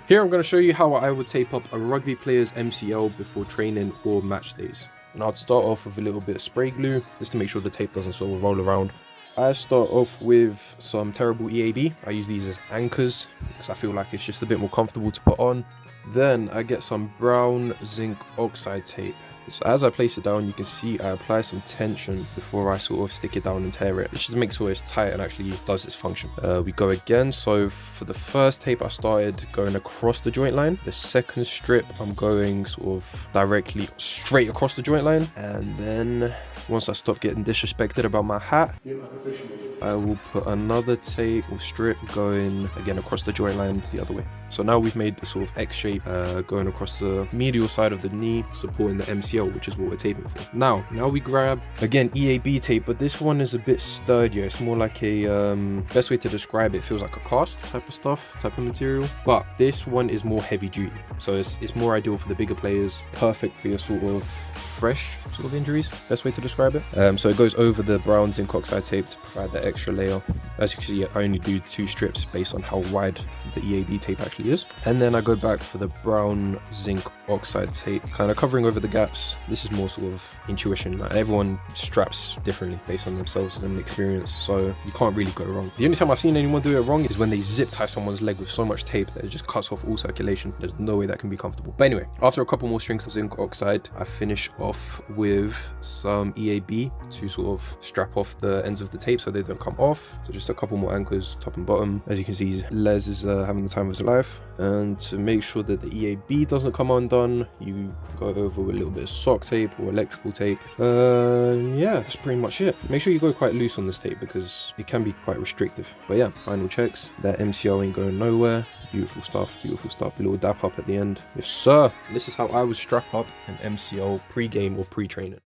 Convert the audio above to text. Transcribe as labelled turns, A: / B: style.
A: Here I'm going to show you how I would tape up a rugby player's MCL before training or match days. And I'd start off with a little bit of spray glue just to make sure the tape doesn't sort of roll around. I start off with some terrible EAB. I use these as anchors because I feel like it's just a bit more comfortable to put on. Then I get some brown zinc oxide tape. So as I place it down, you can see I apply some tension before I sort of stick it down and tear it, just to make sure it's tight and actually does its function. We go again. So for the first tape, I started going across the joint line. The second strip, I'm going sort of directly straight across the joint line. And then once I stop getting disrespected about my hat, I will put another tape or strip going again across the joint line the other way. So now we've made a sort of X shape going across the medial side of the knee, supporting the MCL, which is what we're taping for. Now we grab, again, EAB tape, but this one is a bit sturdier. It's more like a, best way to describe it, feels like a cast type of material. But this one is more heavy duty. So it's more ideal for the bigger players, perfect for your sort of fresh sort of injuries, best way to describe it. So it goes over the brown zinc oxide tape to provide that extra layer. As you can see, I only do 2 strips based on how wide the EAB tape actually is. And then I go back for the brown zinc oxide tape, kind of covering over the gaps. This is more sort of intuition. Like, everyone straps differently based on themselves and experience, so you can't really go wrong. The only time I've seen anyone do it wrong is when they zip tie someone's leg with so much tape that it just cuts off all circulation. There's no way that can be comfortable. But anyway, after a couple more strings of zinc oxide, I finish off with some EAB to sort of strap off the ends of the tape so they don't come off. So just a couple more anchors, top and bottom. As you can see, Les is having the time of his life. And to make sure that the EAB doesn't come undone, you go over with a little bit of sock tape or electrical tape. Yeah, that's pretty much it. Make sure you go quite loose on this tape because it can be quite restrictive. But yeah, final checks. That MCL ain't going nowhere. Beautiful stuff, beautiful stuff. A little dap up at the end. Yes, sir. This is how I would strap up an MCL pre-game or pre-training.